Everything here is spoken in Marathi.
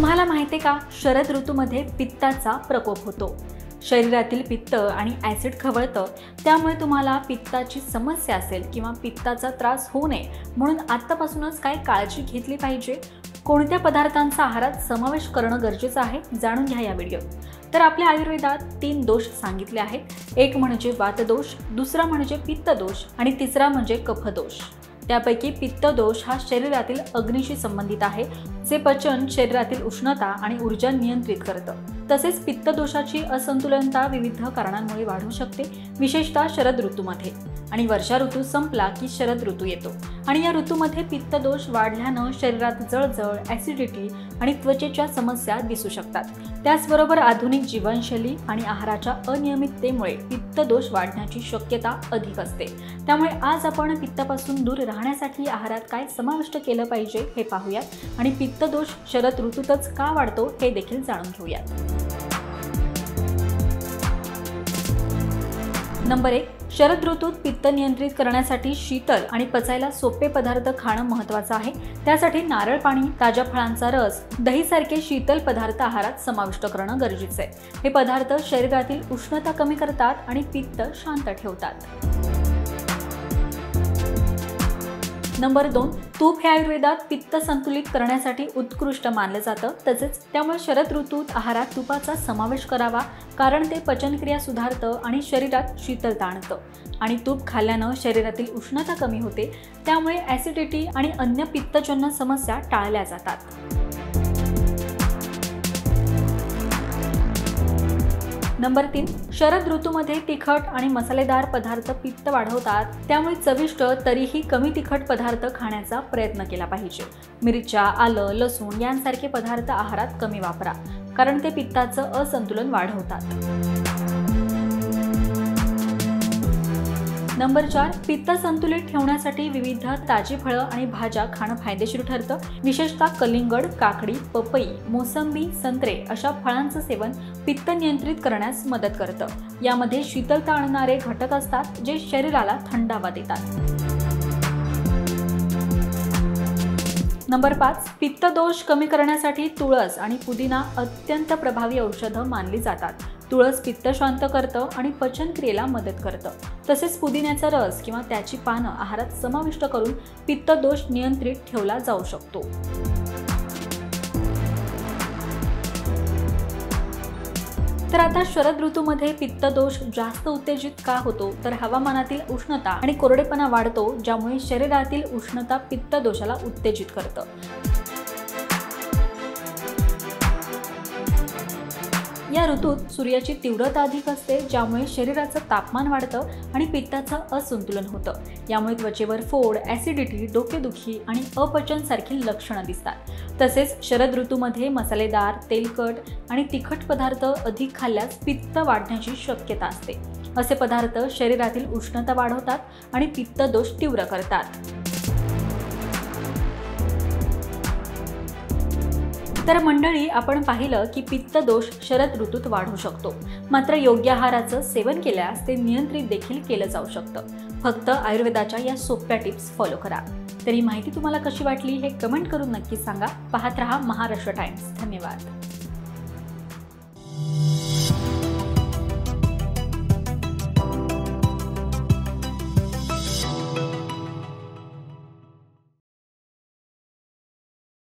तुम्हाला माहिती आहे का, शरद ऋतूमध्ये पित्ताचा प्रकोप होतो। शरीरातील पित्त आणि ॲसिड खवळतं, त्यामुळे तुम्हाला पित्ताची समस्या असेल किंवा पित्ताचा त्रास होऊ नये म्हणून आत्तापासूनच काय काळजी घेतली पाहिजे, कोणत्या पदार्थांचा आहारात समावेश करणं गरजेचं आहे, जाणून घ्या या व्हिडिओत। तर आपल्या आयुर्वेदात 3 दोष सांगितले आहेत। एक म्हणजे वातदोष, दुसरा म्हणजे पित्तदोष आणि तिसरा म्हणजे कफदोष। त्यापैकी पित्तदोष हा शरीरातील अग्नीशी संबंधित आहे, जे पचन, शरीरातील उष्णता आणि ऊर्जा नियंत्रित करतं। तसेच पित्तदोषाची असंतुलनता विविध कारणांमुळे वाढू शकते, विशेषतः शरद ऋतूमध्ये। आणि वर्षा ऋतू संपला की शरद ऋतू येतो आणि या ऋतूमध्ये पित्तदोष वाढल्यानं शरीरात जळजळ, ॲसिडिटी आणि त्वचेच्या समस्या दिसू शकतात। त्याचबरोबर आधुनिक जीवनशैली आणि आहाराच्या अनियमिततेमुळे पित्तदोष वाढण्याची शक्यता अधिक असते। त्यामुळे आज आपण पित्तापासून दूर राहण्यासाठी आहारात काय समाविष्ट केलं पाहिजे हे पाहूयात आणि पित्तदोष शरद ऋतूतच का वाढतो हे देखील जाणून घेऊयात। नंबर 1, शरद ऋतूत पित्त नियंत्रित करण्यासाठी शीतल आणि पचायला सोपे पदार्थ खाणं महत्त्वाचं आहे। त्यासाठी नारळ पाणी, ताज्या फळांचा रस, दही सारखे शीतल पदार्थ आहारात समाविष्ट करणं गरजेचं आहे। हे पदार्थ शरीरातील उष्णता कमी करतात आणि पित्त शांत ठेवतात। नंबर 2, तूप हे आयुर्वेदात पित्त संतुलित करण्यासाठी उत्कृष्ट मानलं जातं। तसेच त्यामुळे शरद ऋतूत आहारात तुपाचा समावेश करावा, कारण ते पचनक्रिया सुधारतं आणि शरीरात शीतलता आणतं। आणि तूप खाल्ल्यानं शरीरातील उष्णता कमी होते, त्यामुळे ॲसिडिटी आणि अन्य पित्तजन्य समस्या टाळल्या जातात। नंबर 3, शरद ऋतूमध्ये तिखट आणि मसालेदार पदार्थ पित्त वाढवतात, त्यामुळे चविष्ट तरीही कमी तिखट पदार्थ खाण्याचा प्रयत्न केला पाहिजे। मिरच्या, आलं, लसूण यांसारखे पदार्थ आहारात कमी वापरा, कारण ते पित्ताचं असंतुलन वाढवतात। नंबर 4, पित्त संतुलित ठेवण्यासाठी विविध ताजी फळं आणि भाज्या खाणं फायदेशीर ठरतं। विशेषतः कलिंगड, काकडी, पपई, मोसंबी, संत्रे अशा फळांचं सेवन पित्त नियंत्रित करण्यास मदत करतं। यामध्ये शीतलता आणणारे घटक असतात, जे शरीराला थंडावा देतात। नंबर 5, पित्तदोष कमी करण्यासाठी तुळस आणि पुदिना अत्यंत प्रभावी औषधं मानली जातात। तुळस पित्त शांत करतं आणि पचनक्रियेला मदत करतं। तसेच पुदिन्याचा रस किंवा त्याची पानं आहारात समाविष्ट करून पित्तदोष नियंत्रित ठेवला जाऊ शकतो। तर आता शरद ऋतूमध्ये पित्तदोष जास्त उत्तेजित का होतो, तर हवामानातील उष्णता आणि कोरडेपणा वाढतो, ज्यामुळे शरीरातील उष्णता पित्तदोषाला उत्तेजित करतं। या ऋतूत सूर्याची तीव्रता अधिक असते, ज्यामुळे शरीराचं तापमान वाढतं आणि पित्ताचं असंतुलन होतं। यामुळे त्वचेवर फोड, ॲसिडिटी, डोकेदुखी आणि अपचन सारखी लक्षणं दिसतात। तसेच शरद ऋतूमध्ये मसालेदार, तेलकट आणि तिखट पदार्थ अधिक खाल्ल्यास पित्त वाढण्याची शक्यता असते। असे पदार्थ शरीरातील उष्णता वाढवतात आणि पित्तदोष तीव्र करतात। तर मंडळी, आपण पाहिलं की पित्तदोष शरद ऋतूत वाढू शकतो, मात्र योग्य आहाराचं सेवन केल्यास ते नियंत्रित देखील केलं जाऊ शकतं। फक्त आयुर्वेदाच्या या सोप्या टिप्स फॉलो करा। तर ही माहिती तुम्हाला कशी वाटली हे कमेंट करून नक्की सांगा। पाहत रहा महाराष्ट्र टाइम्स। धन्यवाद।